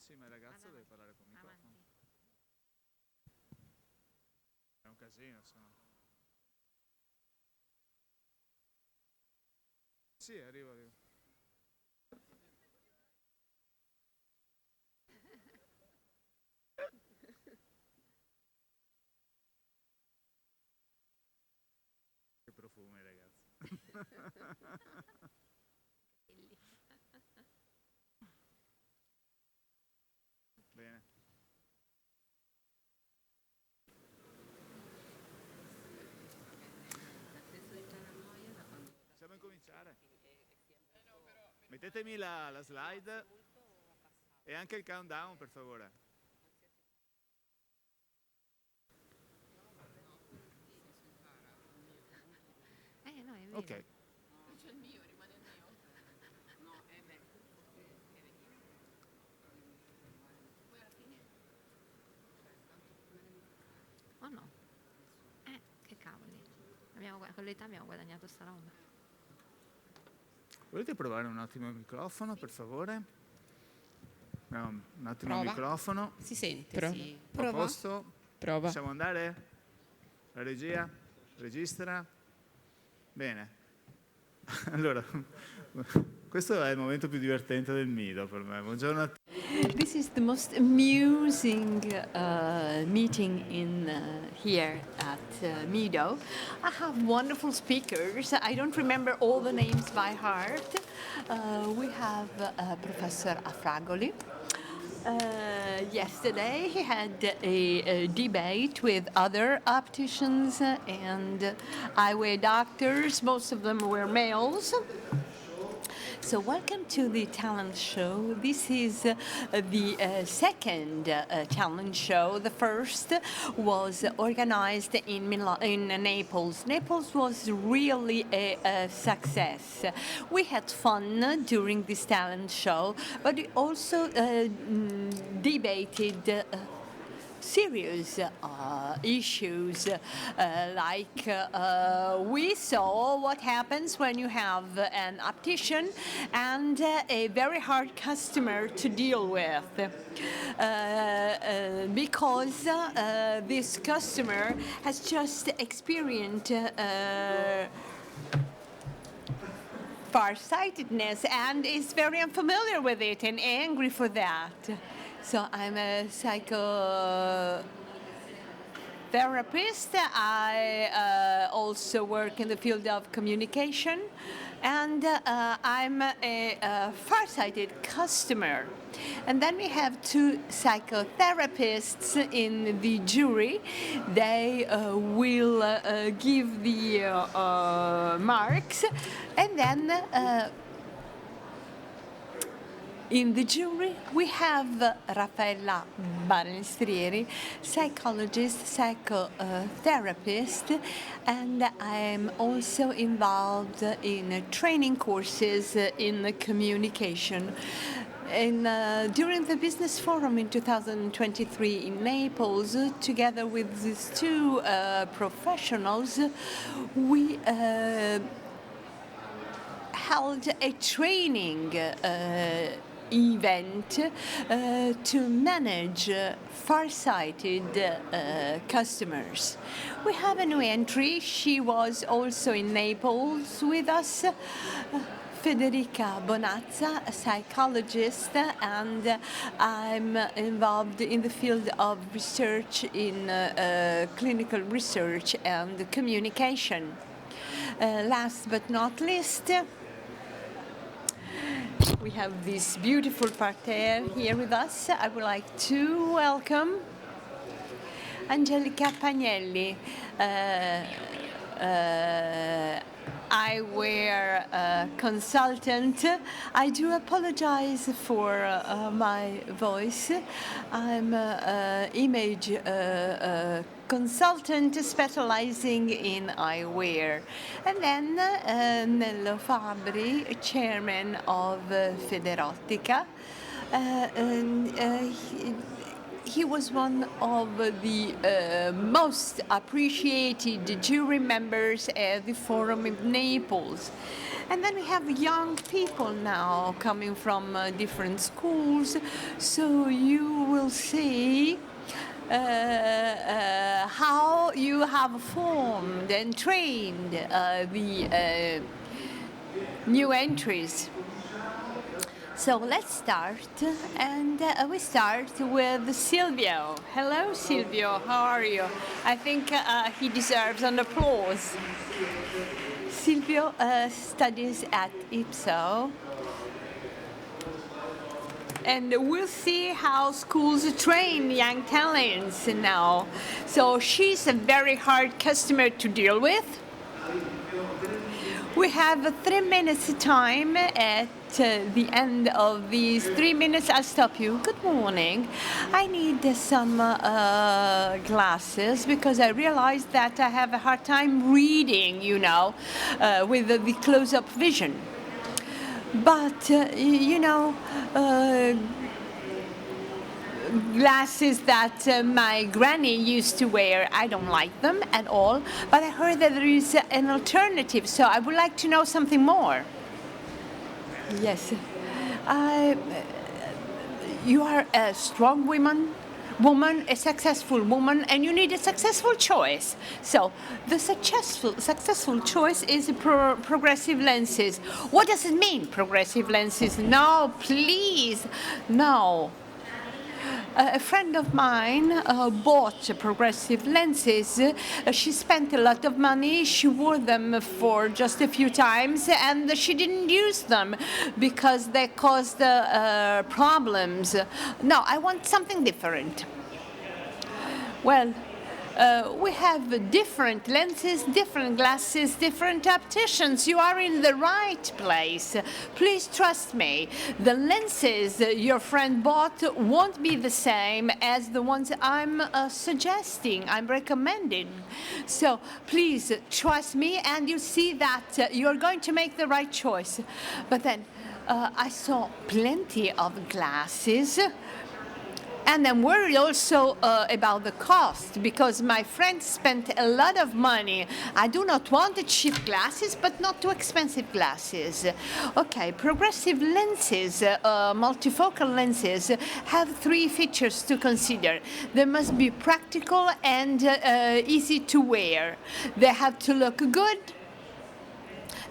Sì, ma il ragazzo deve parlare col microfono. È un casino, se no. Sì, arrivo. Che profumi, ragazzi. Bene. Possiamo incominciare? Mettetemi la slide e anche il countdown, per favore. No, è vero. Ok. Non c'è il mio, rimane il mio. No, beh, poi alla fine. Oh no. Che cavoli. Con l'età abbiamo guadagnato sta roba. Volete provare un attimo il microfono, per favore? No, un attimo Prova. il microfono. Si sente, Prova. sì. A Prova. posto? Prova. Possiamo andare? La regia? Registra? Bene. Allora, questo è il momento più divertente del nido per me. Buongiorno a tutti. This is the most amusing meeting in here at Mido. I have wonderful speakers. I don't remember all the names by heart. We have Professor Afragoli. Yesterday he had a debate with other opticians and eyewear doctors. Most of them were males. So welcome to the talent show. This is the second talent show. The first was organized in Naples. Naples was really a success. We had fun during this talent show, but we also debated serious issues like we saw what happens when you have an optician and a very hard customer to deal with because this customer has just experienced farsightedness and is very unfamiliar with it and angry for that. So I'm a psychotherapist. I also work in the field of communication, and I'm a farsighted customer. And then we have two psychotherapists in the jury. They will give the marks, and then in the jury, we have Raffaella Balestrieri, psychologist, psychotherapist, and I'm also involved in training courses in communication. During the Business Forum in 2023 in Naples, together with these two professionals, we held a training event to manage farsighted customers. We have a new entry. She was also in Naples with us. Federica Bonazza, a psychologist, and I'm involved in the field of research in clinical research and communication. Last but not least, we have this beautiful parterre here with us. I would like to welcome Angelica Pagnelli, eyewear consultant. I do apologize for my voice. I'm an image consultant specializing in eyewear. And then Nello Fabri, chairman of Federottica. he was one of the most appreciated jury members at the Forum of Naples. And then we have young people now coming from different schools, so you will see how you have formed and trained the new entries. So let's start, and we start with Silvio. Hello, Silvio, how are you? I think he deserves an applause. Silvio studies at IPSO, and we'll see how schools train young talents now. So she's a very hard customer to deal with. We have 3 minutes time. At the end of these 3 minutes, I'll stop you. Good morning. I need some glasses because I realized that I have a hard time reading, you know, with the close-up vision. But, glasses that my granny used to wear, I don't like them at all, but I heard that there is an alternative, so I would like to know something more. Yes. You are a strong woman, a successful woman, and you need a successful choice. So the successful choice is progressive lenses. What does it mean, progressive lenses? No, please, no. A friend of mine bought progressive lenses. She spent a lot of money. She wore them for just a few times, and she didn't use them because they caused problems. No, I want something different. Well, we have different lenses, different glasses, different opticians. You are in the right place. Please trust me. The lenses your friend bought won't be the same as the ones I'm suggesting, I'm recommending. So please trust me, and you'll see that you're going to make the right choice. But then I saw plenty of glasses. And I'm worried also about the cost, because my friend spent a lot of money. I do not want the cheap glasses, but not too expensive glasses. Okay, progressive lenses, multifocal lenses, have 3 features to consider. They must be practical and easy to wear. They have to look good.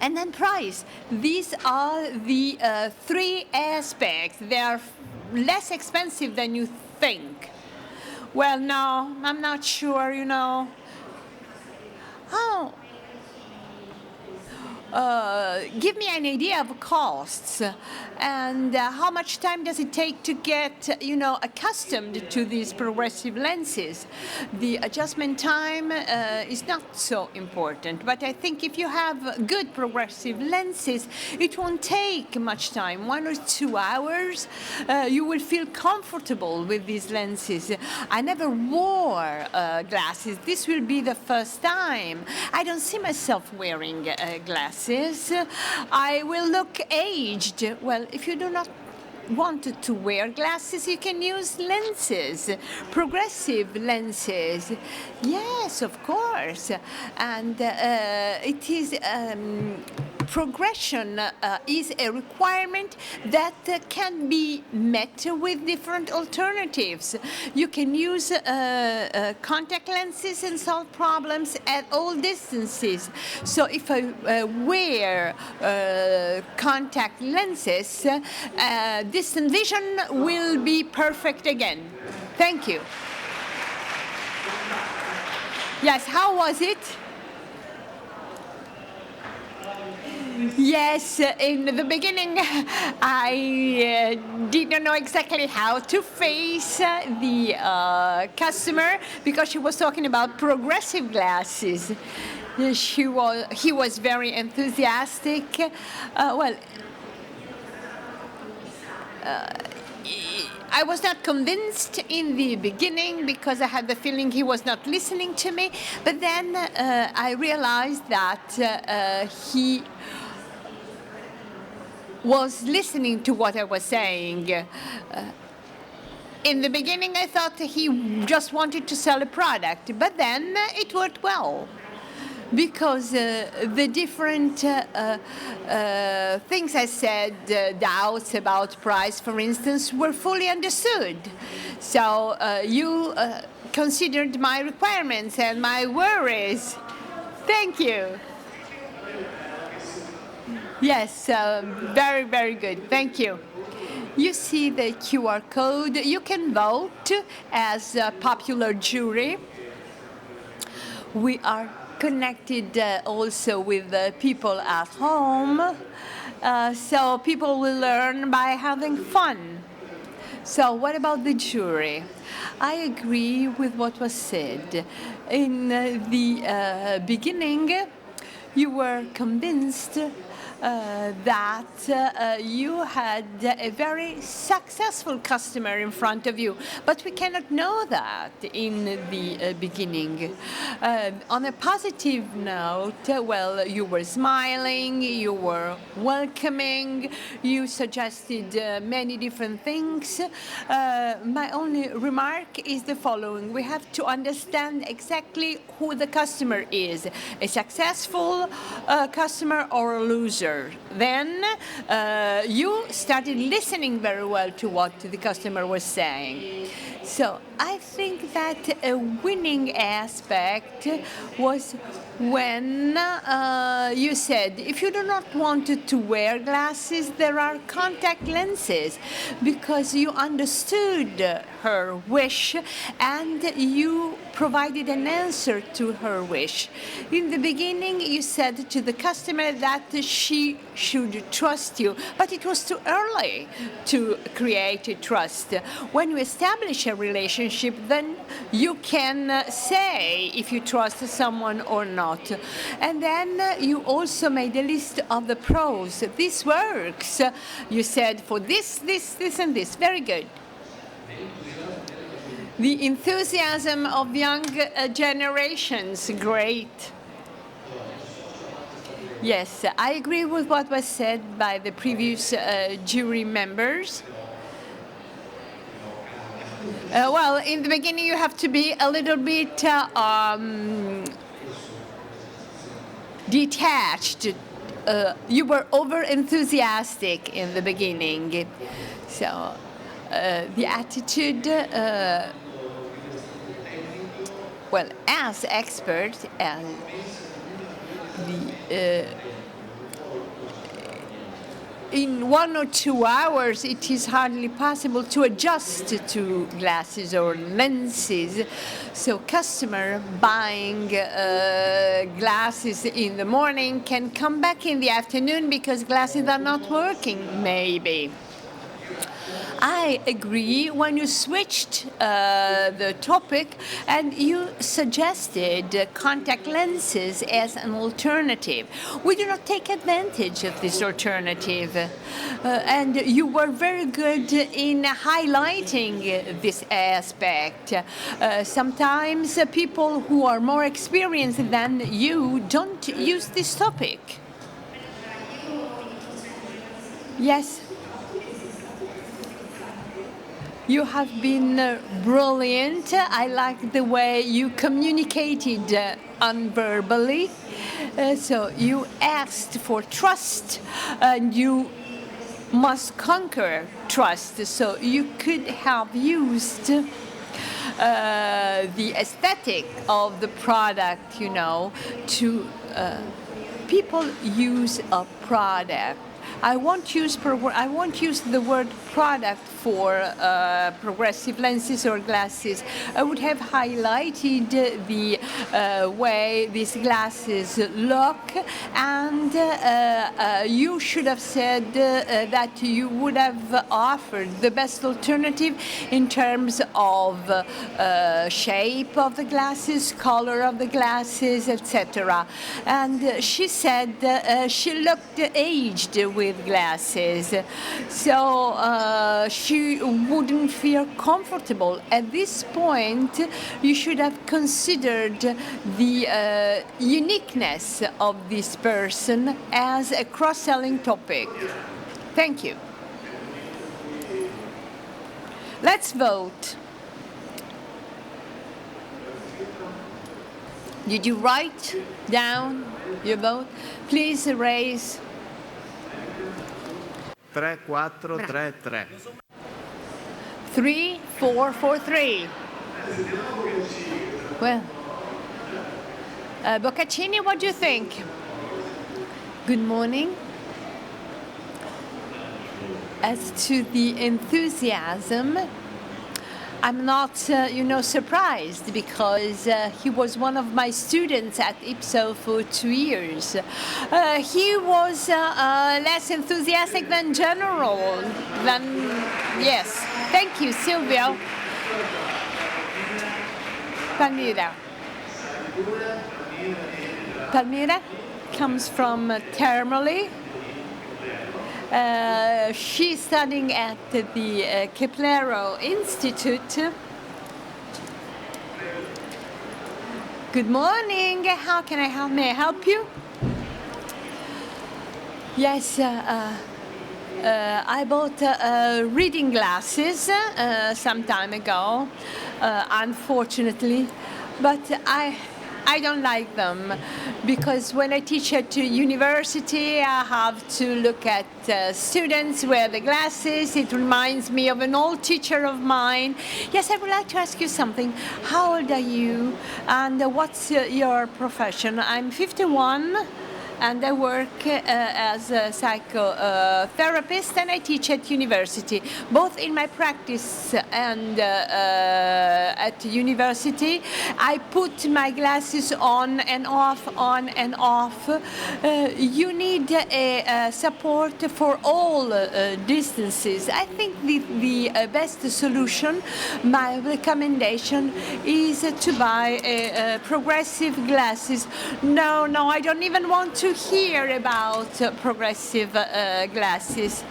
And then price. These are the 3 aspects. They are less expensive than you think. Well, no, I'm not sure, you know. Oh. Give me an idea of costs, and how much time does it take to get, accustomed to these progressive lenses. The adjustment time is not so important, but I think if you have good progressive lenses, it won't take much time, 1 or 2 hours. You will feel comfortable with these lenses. I never wore glasses. This will be the first time. I don't see myself wearing glasses. I will look aged. Well, if you do not want to wear glasses, you can use lenses, progressive lenses. Yes, of course. And it is progression is a requirement that can be met with different alternatives. You can use contact lenses and solve problems at all distances. So if I wear contact lenses, distant vision will be perfect again. Thank you. Yes, how was it? Yes, in the beginning, I didn't know exactly how to face the customer because she was talking about progressive glasses. He was very enthusiastic. I was not convinced in the beginning because I had the feeling he was not listening to me. But then I realized that he was listening to what I was saying. In the beginning, I thought he just wanted to sell a product, but then it worked well. Because the different things I said, doubts about price, for instance, were fully understood. So you considered my requirements and my worries. Thank you. Yes, very, very good. Thank you. You see the QR code. You can vote as a popular jury. We are connected also with people at home, so people will learn by having fun. So what about the jury? I agree with what was said. In the beginning, you were convinced that you had a very successful customer in front of you, but we cannot know that in the beginning. On a positive note, well, you were smiling, you were welcoming, you suggested many different things. My only remark is the following: we have to understand exactly who the customer is, a successful customer or a loser. Then you started listening very well to what the customer was saying. So I think that a winning aspect was when you said, if you do not want to wear glasses, there are contact lenses, because you understood her wish and you provided an answer to her wish. In the beginning, you said to the customer that she should trust you, but it was too early to create a trust. When you establish a relationship, then you can say if you trust someone or not. And then you also made a list of the pros. This works. You said for this, and this. Very good. The enthusiasm of young generations, great. Yes, I agree with what was said by the previous jury members. Well, in the beginning you have to be a little bit detached. You were over-enthusiastic in the beginning. So the attitude, well, as expert, and in 1 or 2 hours, it is hardly possible to adjust to glasses or lenses. So customer buying glasses in the morning can come back in the afternoon because glasses are not working, maybe. I agree when you switched the topic and you suggested contact lenses as an alternative. We do not take advantage of this alternative. And you were very good in highlighting this aspect. Sometimes people who are more experienced than you don't use this topic. Yes. You have been brilliant. I like the way you communicated unverbally. So you asked for trust, and you must conquer trust. So you could have used the aesthetic of the product, you know, to people use a product. I won't use the word product for progressive lenses or glasses. I would have highlighted the way these glasses look, and you should have said that you would have offered the best alternative in terms of shape of the glasses, color of the glasses, etc. And she said she looked aged with glasses, so she wouldn't feel comfortable. At this point, you should have considered the uniqueness of this person as a cross-selling topic. Thank you. let's vote. Did you write down your vote? Please raise. 3, 4, 3, 3. 3, 4, 4, 3. Well, Boccaccini, what do you think? Good morning. As to the enthusiasm, I'm not, surprised because he was one of my students at IPSO for 2 years. He was less enthusiastic than general. Yes. Thank you, Silvio. Palmira. Palmira comes from Termoli. She's studying at the Keplero Institute. Good morning. How can I help? May I help you? Yes. I bought reading glasses some time ago, unfortunately, but I don't like them because when I teach at university, I have to look at students wear the glasses. It reminds me of an old teacher of mine. Yes, I would like to ask you something. How old are you and what's your profession? I'm 51. And I work as a psychotherapist and I teach at university. Both in my practice and at university, I put my glasses on and off, on and off. You need support for all distances. I think the best solution, my recommendation, is to buy progressive glasses. No, I don't even want to hear about progressive glasses.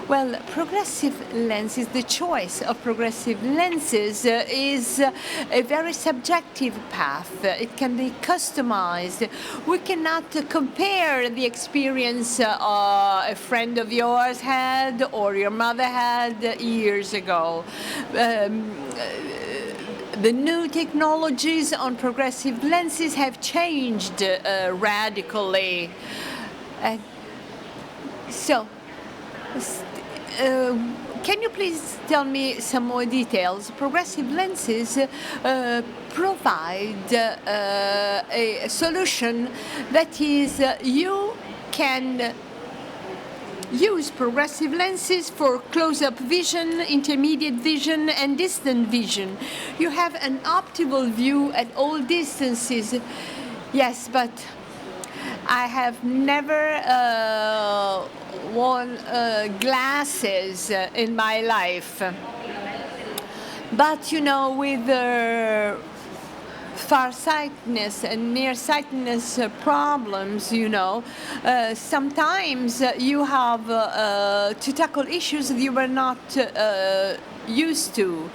Well, progressive lenses, the choice of progressive lenses is a very subjective path. It can be customized. We cannot compare the experience a friend of yours had or your mother had years ago. The new technologies on progressive lenses have changed radically. Can you please tell me some more details? Progressive lenses provide a solution that is you can use progressive lenses for close-up vision, intermediate vision, and distant vision. You have an optimal view at all distances. Yes, but I have never worn glasses in my life. But, with farsightedness and nearsightedness problems, sometimes you have to tackle issues you were not used to.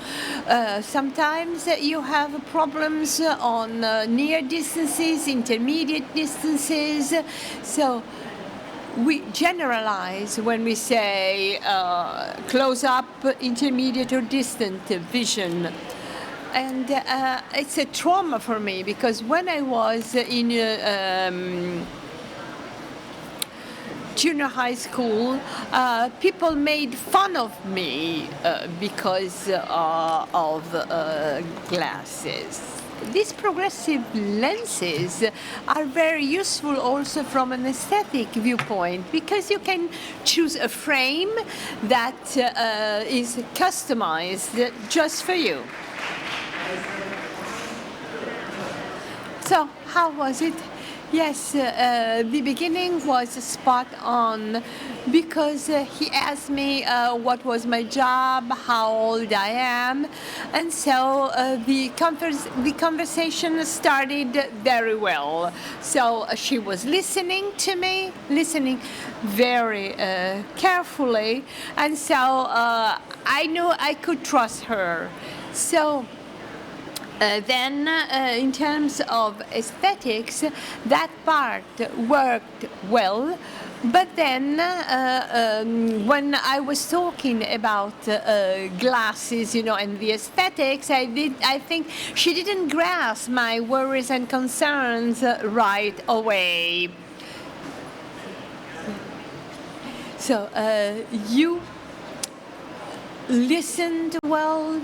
Sometimes you have problems on near distances, intermediate distances. So we generalize when we say close up, intermediate or distant vision. And it's a trauma for me because when I was in junior high school, people made fun of me because of glasses. These progressive lenses are very useful also from an aesthetic viewpoint because you can choose a frame that is customized just for you. So, how was it? Yes, the beginning was spot on because he asked me what was my job, how old I am, and so the conversation started very well. So she was listening to me, listening very carefully, and so I knew I could trust her. So then, in terms of aesthetics, that part worked well, But then, when I was talking about glasses, and the aesthetics, I think she didn't grasp my worries and concerns right away. So you listened well.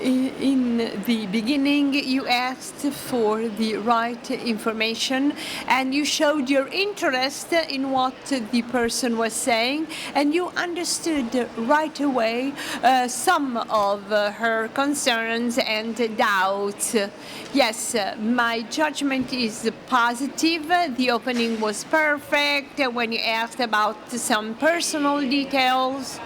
In the beginning, you asked for the right information and you showed your interest in what the person was saying, and you understood right away some of her concerns and doubts. Yes, my judgment is positive. The opening was perfect when you asked about some personal details.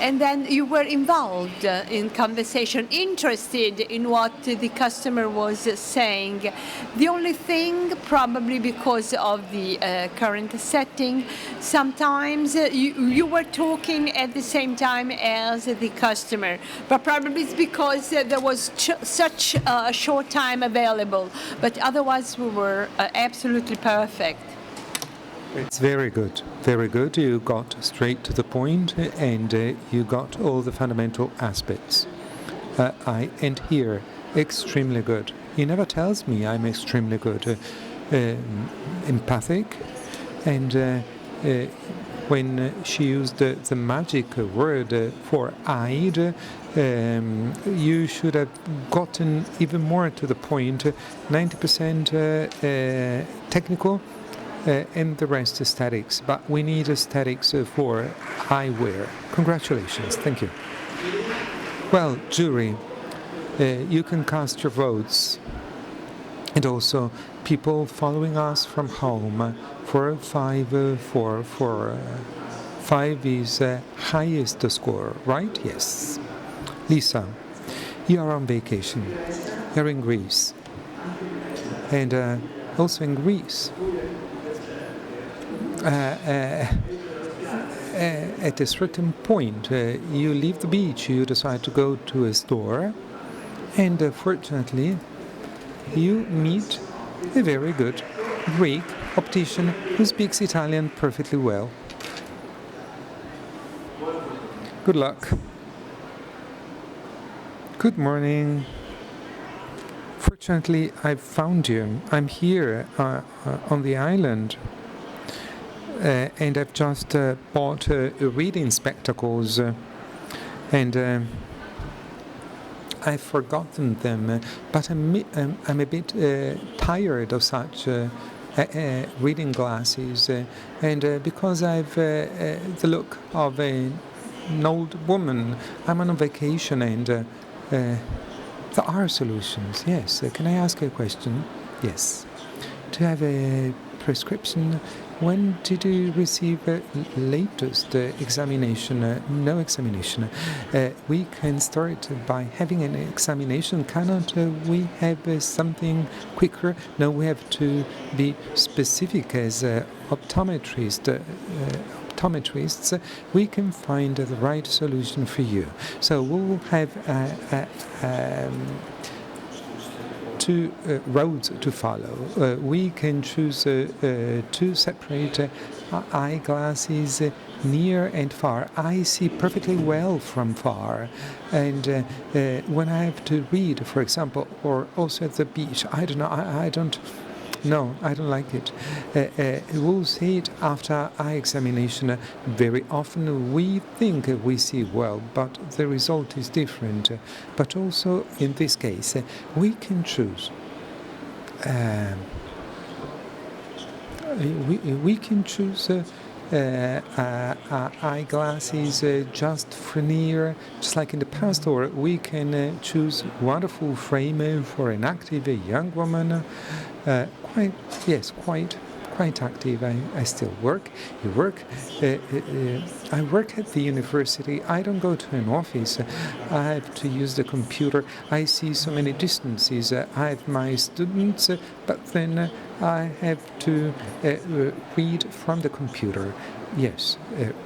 And then you were involved in conversation, interested in what the customer was saying. The only thing, probably because of the current setting, sometimes you were talking at the same time as the customer. But probably it's because there was such a short time available. But otherwise, we were absolutely perfect. It's very good, very good. You got straight to the point and you got all the fundamental aspects. I and here, extremely good. He never tells me I'm extremely good. Empathic, and when she used the magic word for eyed, you should have gotten even more to the point. 90% technical. And the rest aesthetics, but we need aesthetics for eyewear. Congratulations, thank you. Well, jury, you can cast your votes, and also people following us from home. 4, 5, 4, 4. 5 is highest score, right? Yes. Lisa, you are on vacation. You're in Greece, and also in Greece. At a certain point, you leave the beach, you decide to go to a store, and fortunately, you meet a very good Greek optician who speaks Italian perfectly well. Good luck. Good morning. Fortunately, I've found you. I'm here on the island. And I've just bought reading spectacles, and I've forgotten them. But I'm a bit tired of such reading glasses, and because I've the look of an old woman, I'm on a vacation, and there are solutions. Yes. Can I ask a question? Yes. To have a prescription. When did you receive latest examination? No examination. We can start by having an examination. Cannot we have something quicker? No, we have to be specific as optometrists. We can find the right solution for you. So we will have 2 roads to follow. We can choose 2 separate eyeglasses, near and far. I see perfectly well from far, and when I have to read, for example, or also at the beach, I don't know. I don't like it. We'll see it after eye examination. Very often we think we see well, but the result is different. But also in this case, we can choose. We can choose eyeglasses just for near, just like in the past, or we can choose wonderful frame for an active young woman. Quite active. I still work. You work. I work at the university. I don't go to an office. I have to use the computer. I see so many distances. I have my students, but then I have to read from the computer. Yes,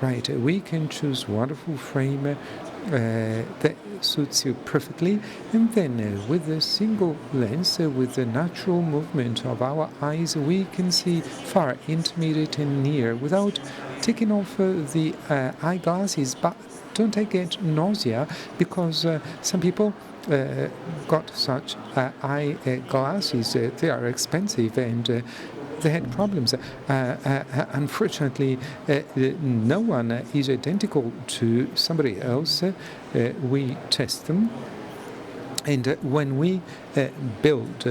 right. We can choose wonderful frame that suits you perfectly, and then with a single lens, with the natural movement of our eyes, we can see far, intermediate and near without taking off the eyeglasses. But don't I get nausea because some people got such eyeglasses. They are expensive and they had problems. Unfortunately, no one is identical to somebody else. We test them. And when we build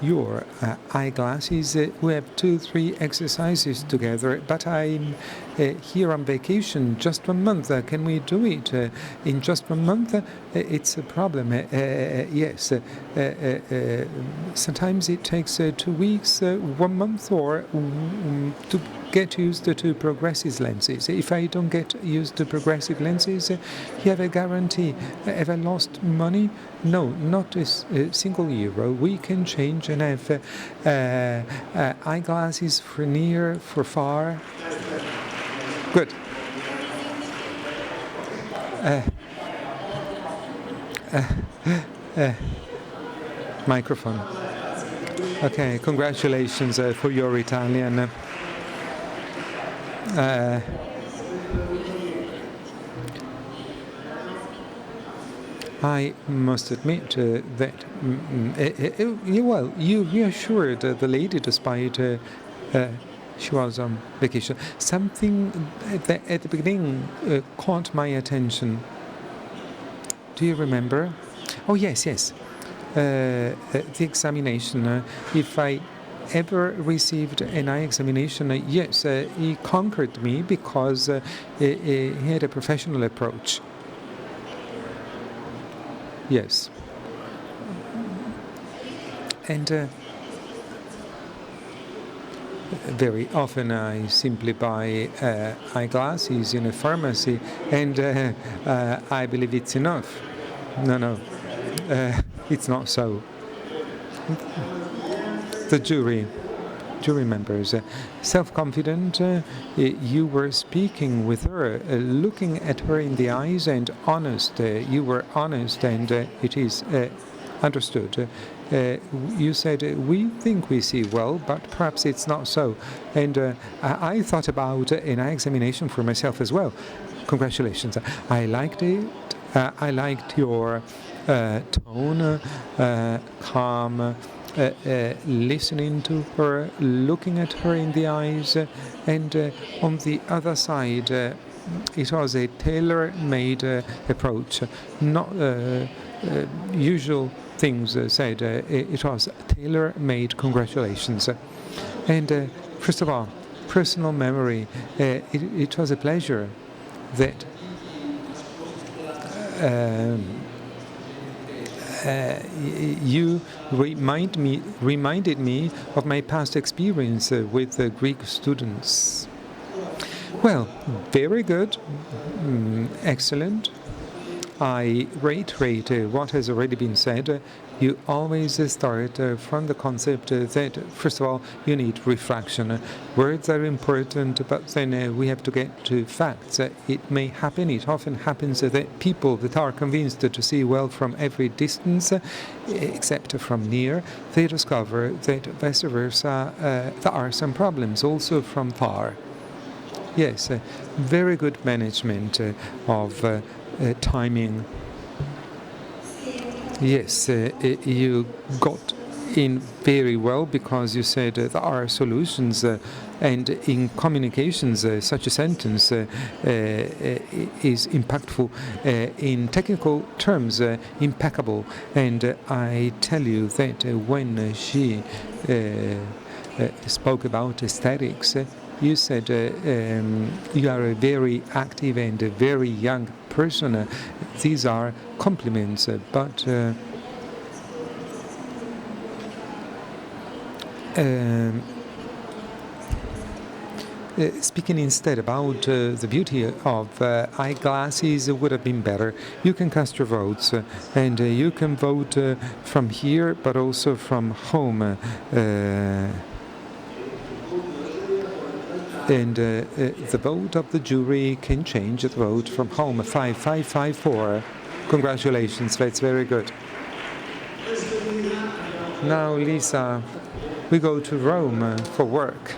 your eyeglasses, we have 2-3 exercises together. But I'm here on vacation just 1 month. Can we do it in just 1 month? It's a problem. Yes. Sometimes it takes 2 weeks, 1 month, or to get used to progressive lenses. If I don't get used to progressive lenses, you have a guarantee. Have I lost money? No, not a single euro. We can change and have eyeglasses for near, for far. Good. Microphone. Okay, congratulations for your Italian. I must admit that, well, you reassured the lady despite she was on vacation. Something that at the beginning caught my attention. Do you remember? Oh, yes. The examination. If I ever received an eye examination, yes, he conquered me because he had a professional approach. Yes. And very often I simply buy eyeglasses in a pharmacy, and I believe it's enough. No, it's not so. The jury members, self-confident, you were speaking with her, looking at her in the eyes, and honest. You were honest, and it is understood. You said, we think we see well, but perhaps it's not so. And I thought about an eye examination for myself as well. Congratulations. I liked it. I liked your tone, calm, listening to her, looking at her in the eyes, and on the other side, it was a tailor-made approach, not usual things said. It was tailor-made. Congratulations. And first of all, personal memory. It was a pleasure that you reminded me of my past experience with Greek students. Well, very good, excellent. I reiterate what has already been said. You always start from the concept that, first of all, you need refraction. Words are important, but then we have to get to facts. It may happen, it often happens that people that are convinced to see well from every distance, except from near, they discover that vice versa, there are some problems also from far. Yes, very good management of timing. Yes, you got in very well because you said there are solutions, and in communications such a sentence is impactful. In technical terms, impeccable. And I tell you that when she spoke about aesthetics, you said you are a very active and a very young person. These are compliments, but speaking instead about the beauty of eyeglasses would have been better. You can cast your votes, and you can vote from here, but also from home. And the vote of the jury can change the vote from home. 5554. Congratulations, that's very good. Now, Lisa, we go to Rome for work.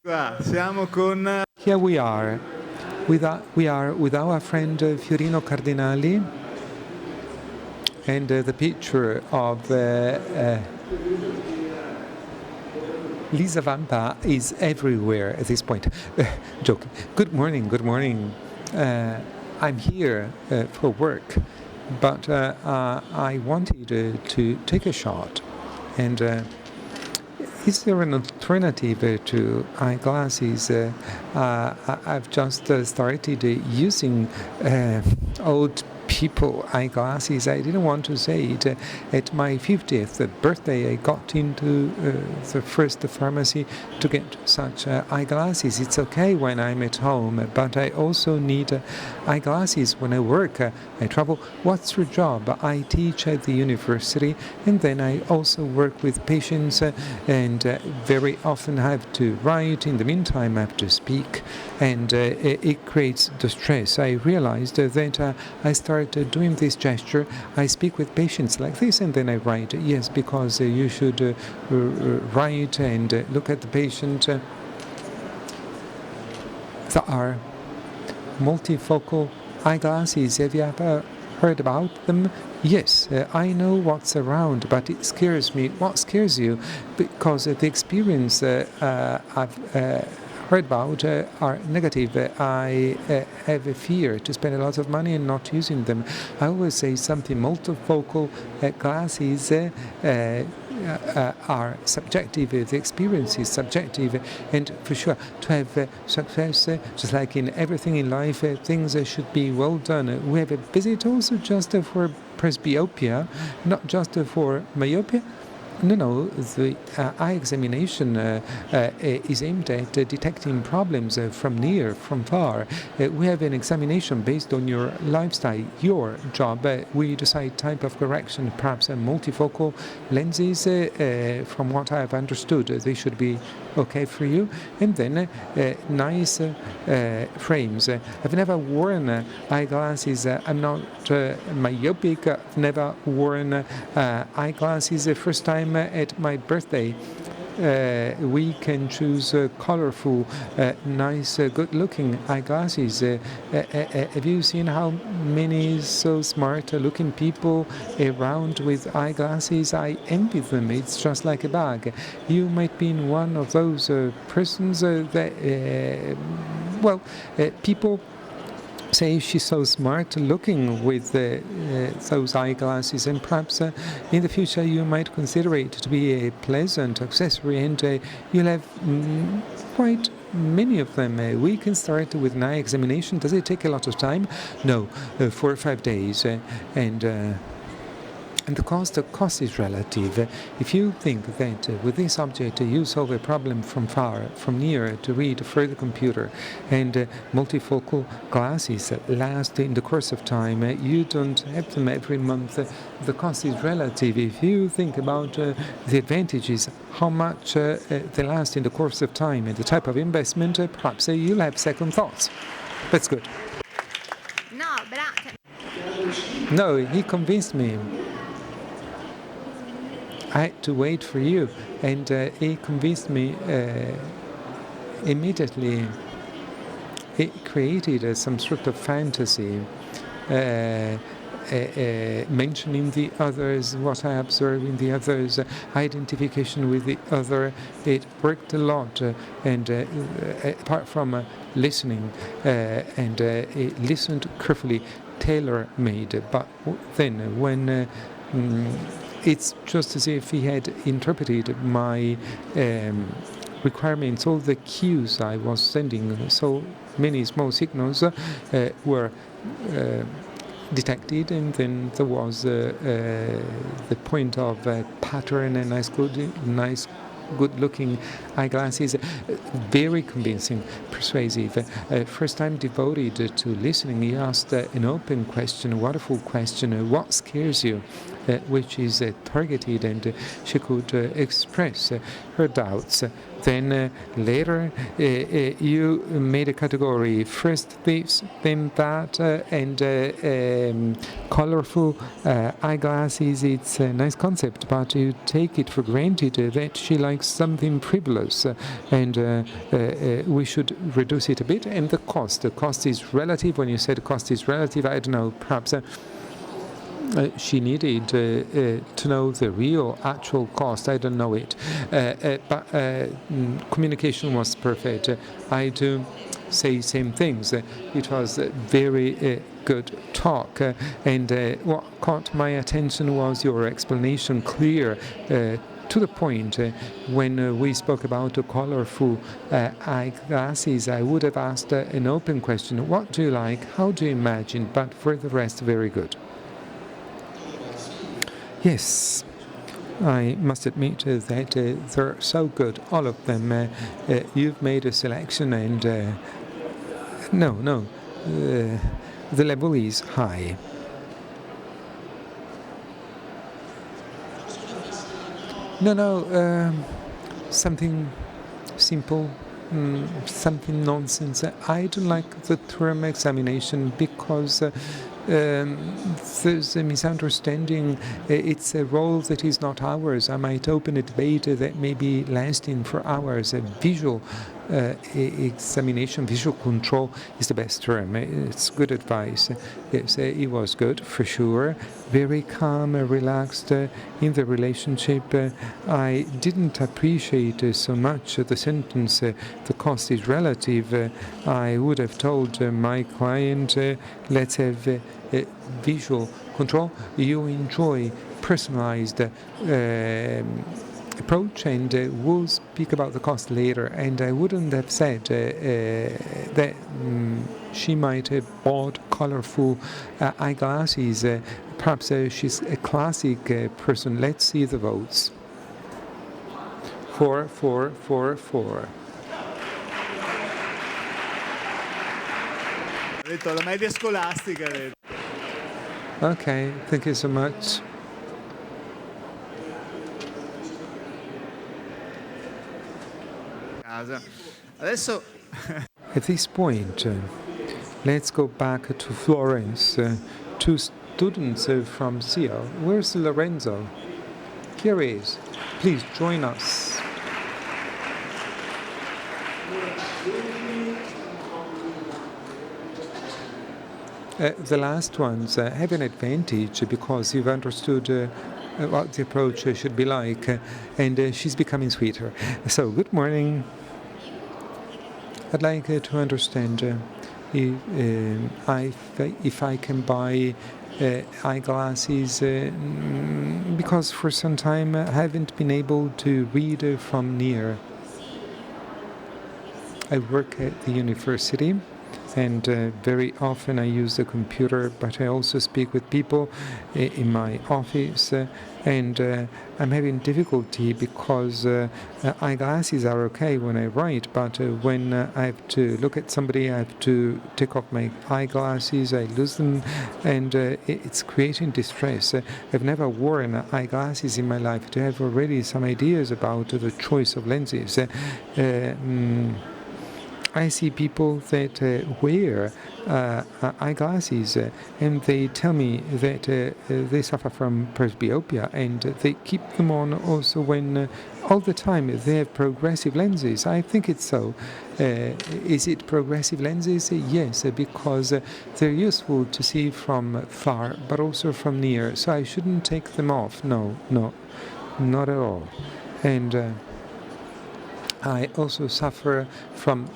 Qua siamo con Here we are with our friend Fiorino Cardinali, and the picture of Lisa Vampa is everywhere at this point. Joke. Good morning, good morning. I'm here for work, but I wanted to take a shot. And is there an alternative to eyeglasses? I've just started using old people eyeglasses. I didn't want to say it. At my 50th birthday, I got into the first pharmacy to get such eyeglasses. It's okay when I'm at home, but I also need eyeglasses when I work. I travel. What's your job? I teach at the university, and then I also work with patients, and very often have to write. In the meantime, I have to speak, and it creates the stress. I realized that I started doing this gesture. I speak with patients like this, and then I write. Yes, because you should write and look at the patient. There are multifocal eyeglasses. Have you ever heard about them? Yes, I know what's around, but it scares me. What scares you? Because the experience I've heard about are negative. I have a fear to spend a lot of money and not using them. I always say something. Multifocal glasses are subjective. The experience is subjective, and for sure, to have success, just like in everything in life, things should be well done. We have a visit also just for presbyopia, not just for myopia. No, the eye examination is aimed at detecting problems from near, from far. We have an examination based on your lifestyle, your job. We decide type of correction, perhaps multifocal lenses. From what I have understood, they should be okay for you. And then nice frames. I've never worn eyeglasses. I'm not myopic. I've never worn eyeglasses. The first time at my birthday, we can choose colorful, nice, good-looking eyeglasses. Have you seen how many so smart-looking people around with eyeglasses? I envy them. It's just like a bag. You might be one of those persons that, people say she's so smart looking with those eyeglasses, and perhaps in the future you might consider it to be a pleasant accessory, and you'll have quite many of them. We can start with an eye examination. Does it take a lot of time? No, 4 or 5 days, and the cost is relative. If you think that with this object you solve a problem from far, from near, to read through the computer, and multifocal glasses last in the course of time, you don't have them every month. The cost is relative. If you think about the advantages, how much they last in the course of time, and the type of investment, perhaps you'll have second thoughts. That's good. No, he convinced me. I had to wait for you, and he convinced me immediately. It created some sort of fantasy, mentioning the others, what I observe in the others, identification with the other. It worked a lot, and apart from listening, and it listened carefully, tailor-made. But then when it's just as if he had interpreted my requirements, all the cues I was sending, so many small signals were detected, and then there was the point of pattern and nice, good-looking eyeglasses. Very convincing, persuasive. First time devoted to listening. He asked an open question, a wonderful question. What scares you? which is targeted, and she could express her doubts. Then later you made a category, first this, then that, and colorful eyeglasses. It's a nice concept, but you take it for granted that she likes something frivolous, and we should reduce it a bit. And the cost is relative. When you said cost is relative, I don't know, perhaps she needed to know the real actual cost. I don't know it, but communication was perfect. I do say same things. It was very good talk, and what caught my attention was your explanation, clear, to the point. When we spoke about colorful eyeglasses, I would have asked an open question: what do you like? How do you imagine? But for the rest, very good. Yes, I must admit that they're so good, all of them. You've made a selection, and the level is high. Something simple, something nonsense. I don't like the term examination because there's a misunderstanding. It's a role that is not ours. I might open a debate that may be lasting for hours. A visual examination, visual control is the best term. It's good advice. Yes, it was good for sure. Very calm, relaxed in the relationship. I didn't appreciate so much the sentence, the cost is relative. I would have told my client, let's have visual control. You enjoy personalized approach, and we'll speak about the cost later. And I wouldn't have said that she might have bought colorful eyeglasses. Perhaps she's a classic person. Let's see the votes. 4, 4, 4, 4. Ho detto la media scolastica. Okay, thank you so much. Adesso At this point, let's go back to Florence. Two students from SEO. Where's Lorenzo? Here he is. Please join us. The last ones have an advantage because you've understood what the approach should be like, and she's becoming sweeter. So, good morning. I'd like to understand if I can buy eyeglasses because for some time I haven't been able to read from near. I work at the university, and very often I use the computer, but I also speak with people in my office, and I'm having difficulty because eyeglasses are okay when I write, but when I have to look at somebody, I have to take off my eyeglasses, I lose them, and it's creating distress. I've never worn eyeglasses in my life. To have already some ideas about the choice of lenses. I see people that wear eyeglasses and they tell me that they suffer from presbyopia, and they keep them on also when all the time they have progressive lenses. I think it's so. Is it progressive lenses? Yes, because they're useful to see from far but also from near, so I shouldn't take them off. No, not at all. And I also suffer from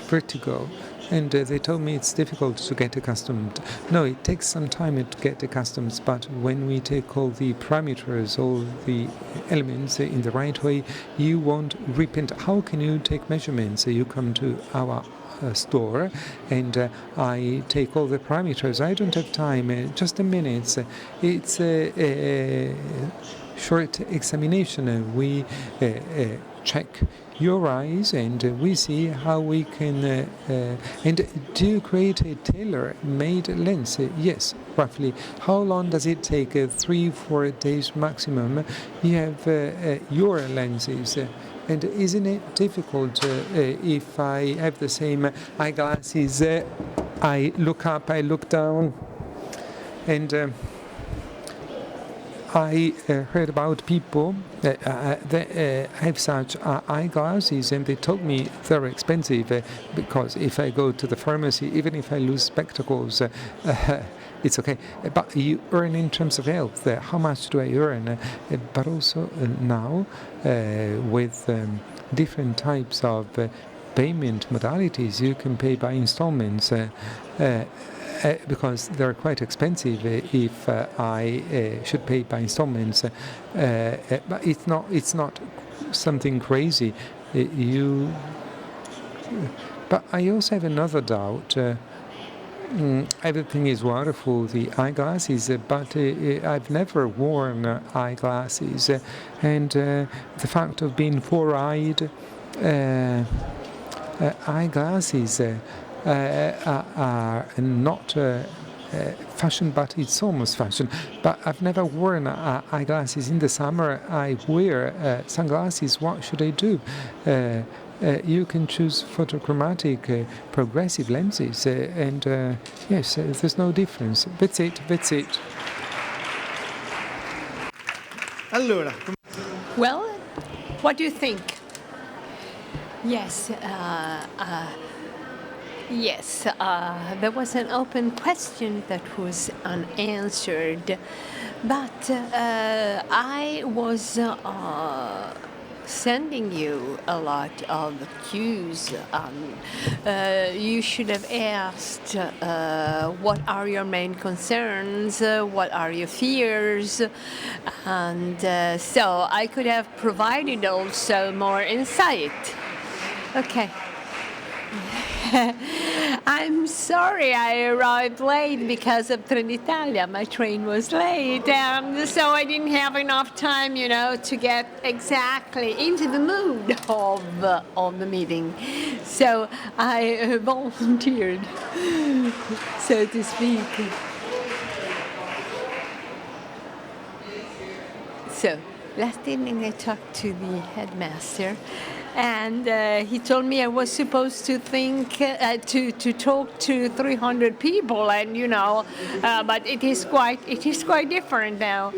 vertigo, and they told me it's difficult to get accustomed. No, it takes some time to get accustomed, but when we take all the parameters, all the elements in the right way, you won't repent. How can you take measurements? You come to our store, and I take all the parameters. I don't have time, just a minute. It's a short examination. We check your eyes, and we see how we can. And do you create a tailor-made lens? Yes, roughly. How long does it take? 3-4 days maximum. You have your lenses. And isn't it difficult if I have the same eyeglasses? I look up, I look down, and I heard about people that have such eyeglasses, and they told me they're expensive because if I go to the pharmacy, even if I lose spectacles, it's okay. But you earn in terms of health. How much do I earn? But also now with different types of payment modalities, you can pay by installments. Because they're quite expensive if I should pay by installments, but it's not something crazy. But I also have another doubt. Everything is wonderful, the eyeglasses, but I've never worn eyeglasses, and the fact of being four-eyed, eyeglasses are not fashion, but it's almost fashion. But I've never worn eyeglasses. In the summer, I wear sunglasses. What should I do? You can choose photochromatic progressive lenses, and yes, there's no difference. That's it. Allora, Well, what do you think? Yes, there was an open question that was unanswered, but I was sending you a lot of cues. You should have asked what are your main concerns, what are your fears, and so I could have provided also more insight. Okay. I'm sorry I arrived late because of Trenitalia. My train was late, and so I didn't have enough time, to get exactly into the mood of the meeting. So I volunteered, so to speak. So last evening I talked to the headmaster, and he told me I was supposed to to talk to 300 people, and but it is quite different now.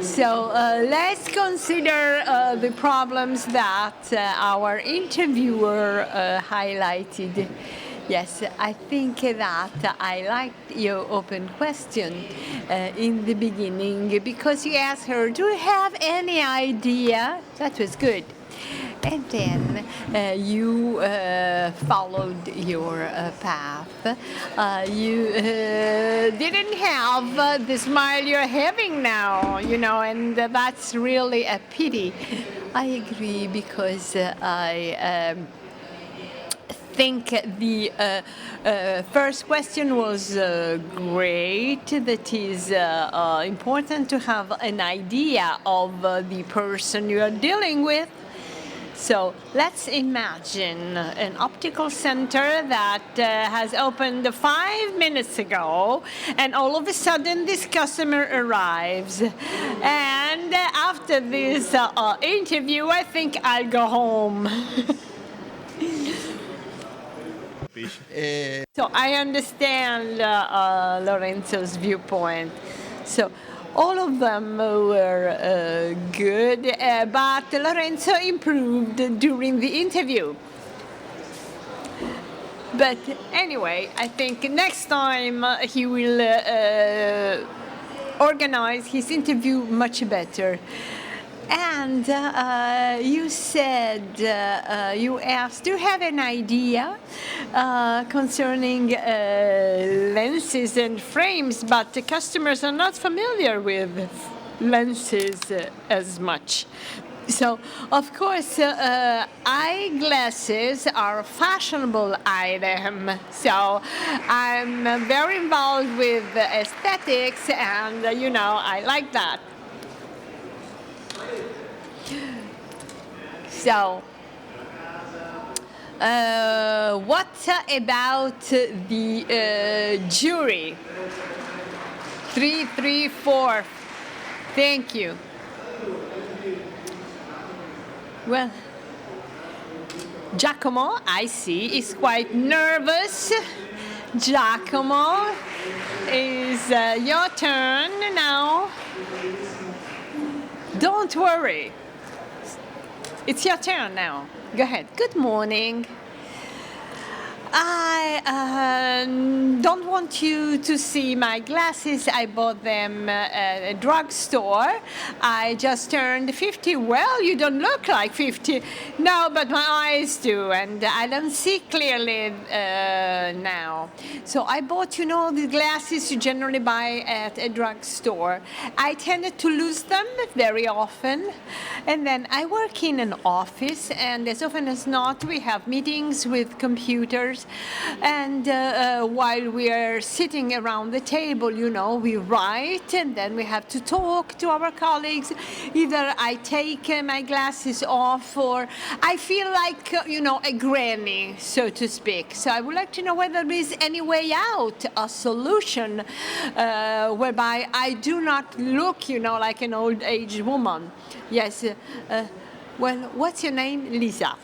So let's consider the problems that our interviewer highlighted. Yes, I think that I liked your open question in the beginning, because you asked her, do you have any idea? That was good. And then you followed your path. You didn't have the smile you're having now, and that's really a pity. I agree, because I think the first question was great. That is important to have an idea of the person you are dealing with. So let's imagine an optical center that has opened 5 minutes ago, and all of a sudden this customer arrives. And after this interview, I think I'll go home. So I understand Lorenzo's viewpoint. So all of them were good, but Lorenzo improved during the interview. But anyway, I think next time he will organize his interview much better. And you said, you asked, do you have an idea concerning lenses and frames? But the customers are not familiar with lenses as much. So, of course, eyeglasses are a fashionable item. So, I'm very involved with aesthetics, and I like that. So, what about the jury? 334. Thank you. Well, Giacomo, I see, is quite nervous. Giacomo, is your turn now. Don't worry. It's your turn now. Go ahead. Good morning. I don't want you to see my glasses. I bought them at a drugstore. I just turned 50. Well, you don't look like 50. No, but my eyes do, and I don't see clearly now. So I bought, the glasses you generally buy at a drugstore. I tended to lose them very often. And then I work in an office, and as often as not, we have meetings with computers. And while we are sitting around the table, we write, and then we have to talk to our colleagues. Either I take my glasses off, or I feel like, a granny, so to speak. So I would like to know whether there is any way out, a solution whereby I do not look, like an old aged woman. Yes. Well, what's your name? Lisa.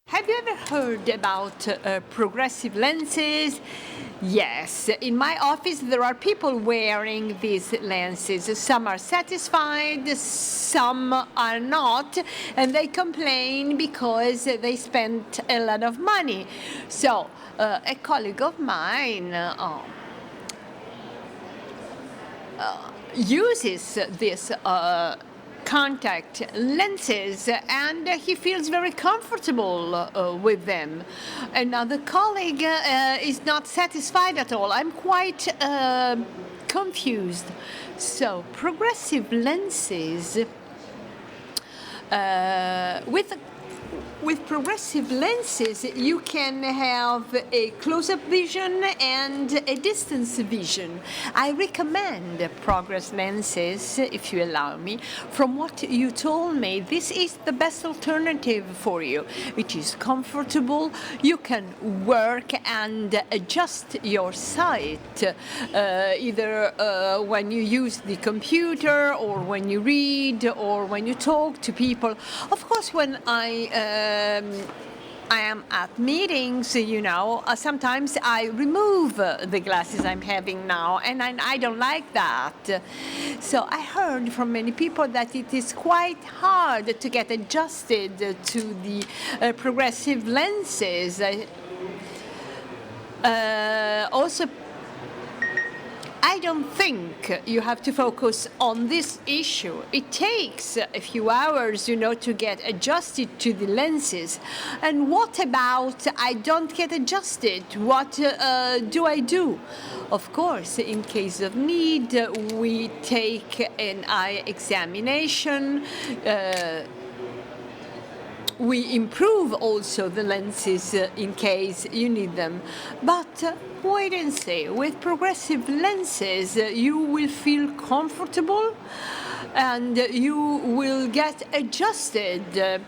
Have you ever heard about progressive lenses? Yes. In my office, there are people wearing these lenses. Some are satisfied, some are not, and they complain because they spent a lot of money. So, a colleague of mine uses this contact lenses, and he feels very comfortable with them. Another colleague is not satisfied at all. I'm quite confused. So, progressive lenses, with progressive lenses, you can have a close-up vision and a distance vision. I recommend progress lenses, if you allow me. From what you told me, this is the best alternative for you. It is comfortable. You can work and adjust your sight, either when you use the computer, or when you read, or when you talk to people. Of course, when I am at meetings, sometimes I remove the glasses I'm having now, and I don't like that. So I heard from many people that it is quite hard to get adjusted to the progressive lenses. Also, I don't think you have to focus on this issue. It takes a few hours, to get adjusted to the lenses. And what about I don't get adjusted? What do I do? Of course, in case of need, we take an eye examination. We improve also the lenses in case you need them. But wait and see. With progressive lenses, you will feel comfortable, and you will get adjusted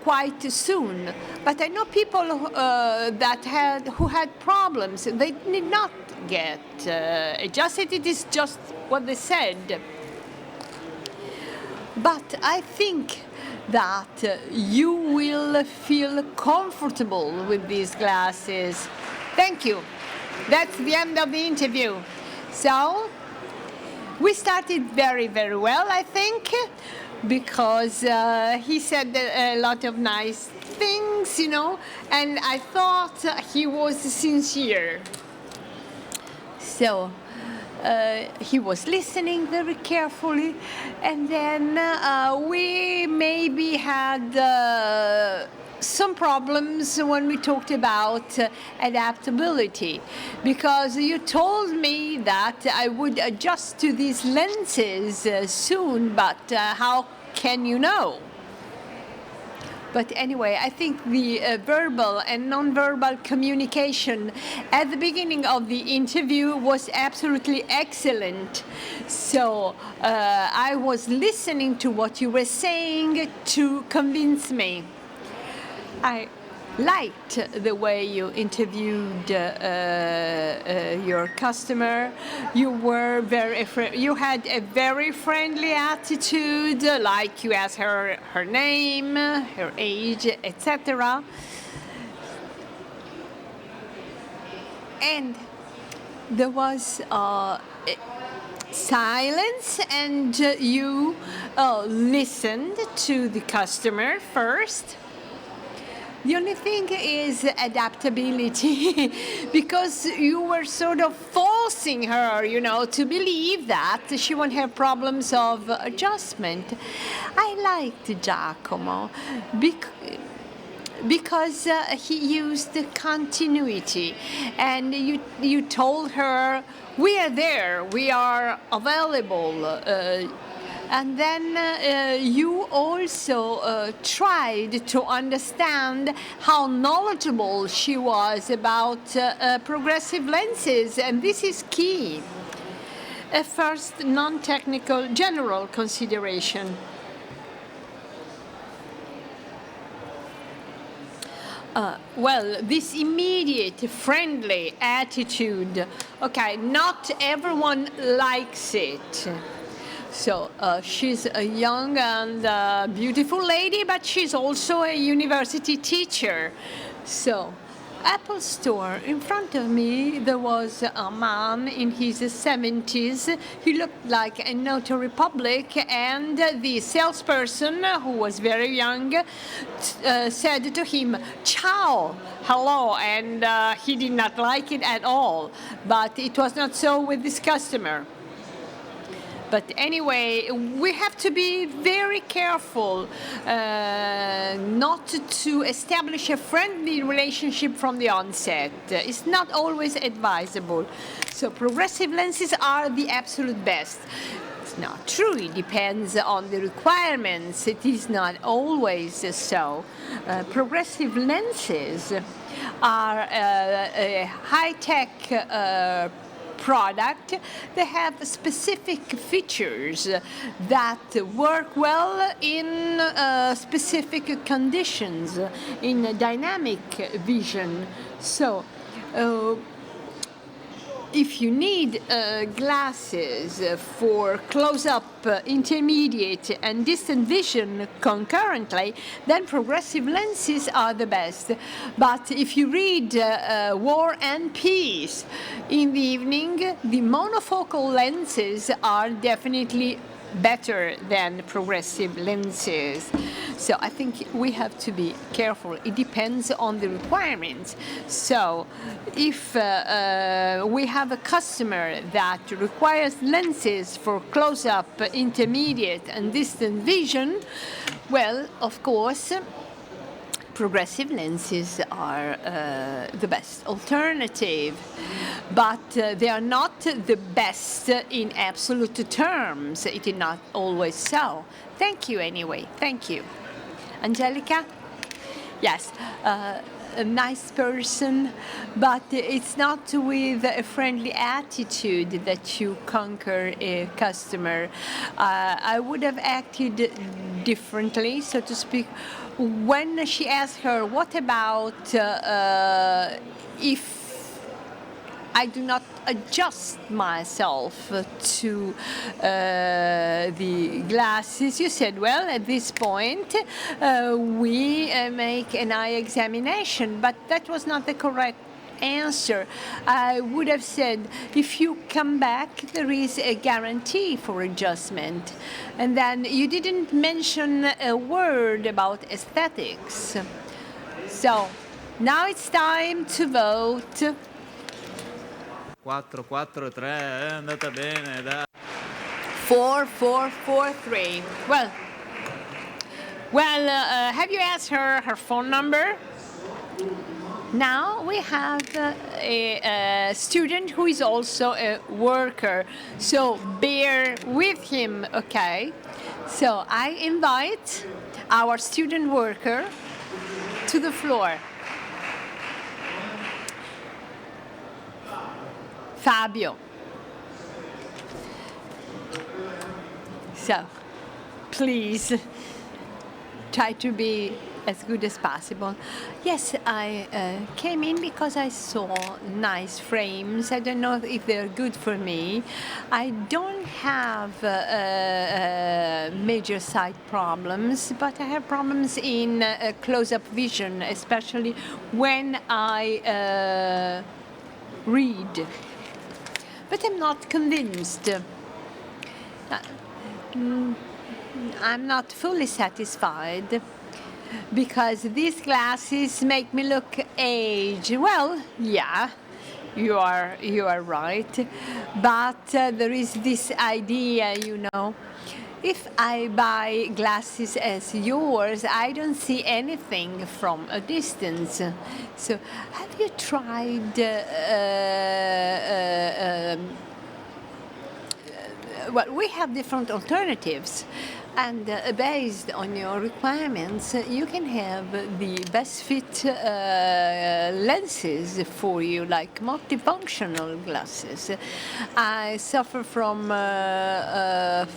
quite soon. But I know people who had problems. They did not get adjusted. It is just what they said. But I think that you will feel comfortable with these glasses. Thank you. That's the end of the interview. So, we started very, very well, I think, because he said a lot of nice things, and I thought he was sincere. So, he was listening very carefully, and then we maybe had some problems when we talked about adaptability, because you told me that I would adjust to these lenses soon, but how can you know? But anyway, I think the verbal and non-verbal communication at the beginning of the interview was absolutely excellent. So I was listening to what you were saying to convince me. I liked the way you interviewed your customer. You were you had a very friendly attitude, like you asked her her name, her age, etc. And there was silence, and you listened to the customer first. The only thing is adaptability, because you were sort of forcing her, to believe that she won't have problems of adjustment. I liked Giacomo because he used continuity, and you told her, we are there, we are available. And then you also tried to understand how knowledgeable she was about progressive lenses, and this is key. A first non-technical general consideration. Well, this immediate friendly attitude, okay, not everyone likes it. So she's a young and beautiful lady, but she's also a university teacher. So, Apple Store. In front of me, there was a man in his 70s. He looked like a notary public, and the salesperson, who was very young, said to him, "Ciao, hello," and he did not like it at all. But it was not so with this customer. But anyway, we have to be very careful not to establish a friendly relationship from the onset. It's not always advisable. So progressive lenses are the absolute best. It's not true. It depends on the requirements. It is not always so. Progressive lenses are a high-tech product. They have specific features that work well in specific conditions, in dynamic vision. So if you need glasses for close-up, intermediate, and distant vision concurrently, then progressive lenses are the best. But if you read War and Peace in the evening, the monofocal lenses are definitely better than progressive lenses. So I think we have to be careful. It depends on the requirements. So if we have a customer that requires lenses for close-up, intermediate, and distant vision, well, of course, progressive lenses are the best alternative, but they are not the best in absolute terms. It is not always so. Thank you anyway. Thank you. Angelica? Yes. A nice person, but it's not with a friendly attitude that you conquer a customer. I would have acted differently, so to speak. When she asked her, what about if I do not adjust myself to the glasses, you said, well, at this point, we make an eye examination, but that was not the correct answer. I would have said, if you come back, there is a guarantee for adjustment. And then you didn't mention a word about aesthetics. So now it's time to vote. 4-4-3, è andata bene, dai. 4-4-4-3. Well, have you asked her phone number? Now we have a student who is also a worker. So bear with him, okay? So I invite our student worker to the floor. Fabio. So, please try to be as good as possible. Yes, I came in because I saw nice frames. I don't know if they're good for me. I don't have major sight problems, but I have problems in close-up vision, especially when I read. But I'm not convinced. I'm not fully satisfied because these glasses make me look aged. Well, yeah, you are right. But there is this idea, you know, if I buy glasses as yours, I don't see anything from a distance. So, have you tried? Well, we have different alternatives, and based on your requirements, you can have the best fit lenses for you, like multifunctional glasses. I suffer from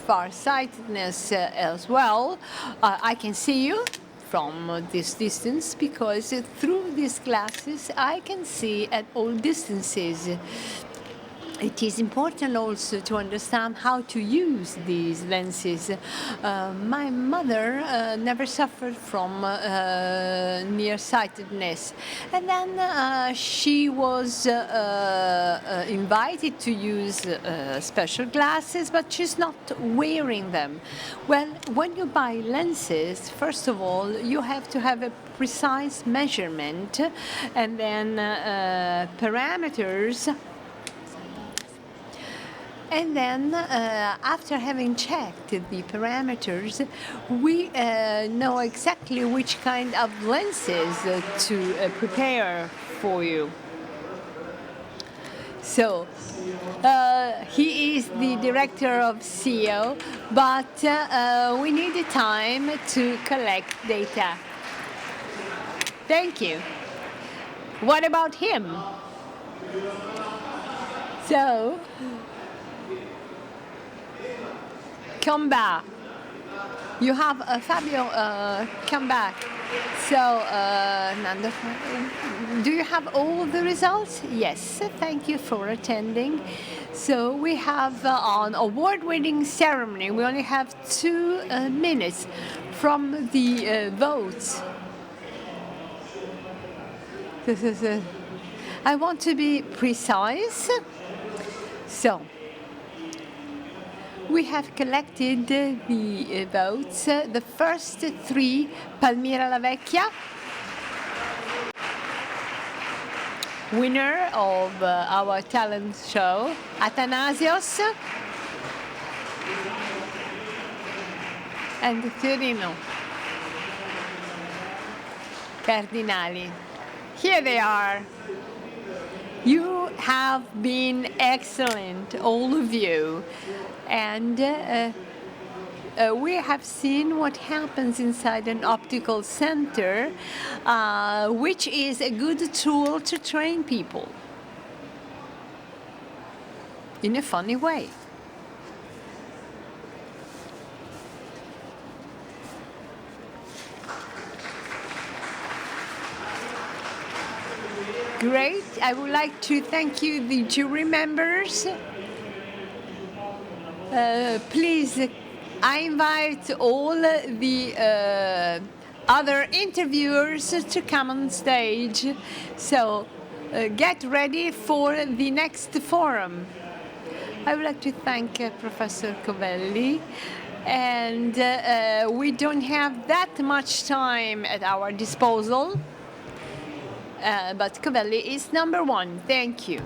farsightedness as well. I can see you from this distance because through these glasses I can see at all distances. It is important also to understand how to use these lenses. My mother never suffered from nearsightedness, and then she was invited to use special glasses, but she's not wearing them. Well, when you buy lenses, first of all, you have to have a precise measurement, and then parameters. And then, after having checked the parameters, we know exactly which kind of lenses to prepare for you. So, he is the director of CEO, but we need the time to collect data. Thank you. What about him? So, come back. You have Fabio, come back. So, Nando, do you have all the results? Yes, thank you for attending. So we have an award-winning ceremony. We only have 2 minutes from the votes. I want to be precise. So, we have collected the votes. The first 3, Palmira La Vecchia, winner of our talent show, Athanasios, and Fiorino Cardinali. Here they are. You have been excellent, all of you. And we have seen what happens inside an optical center, which is a good tool to train people in a funny way. Great. I would like to thank you, the jury members. Please, I invite all the other interviewers to come on stage. So get ready for the next forum. I would like to thank Professor Covelli. And we don't have that much time at our disposal. But Covelli is number 1. Thank you.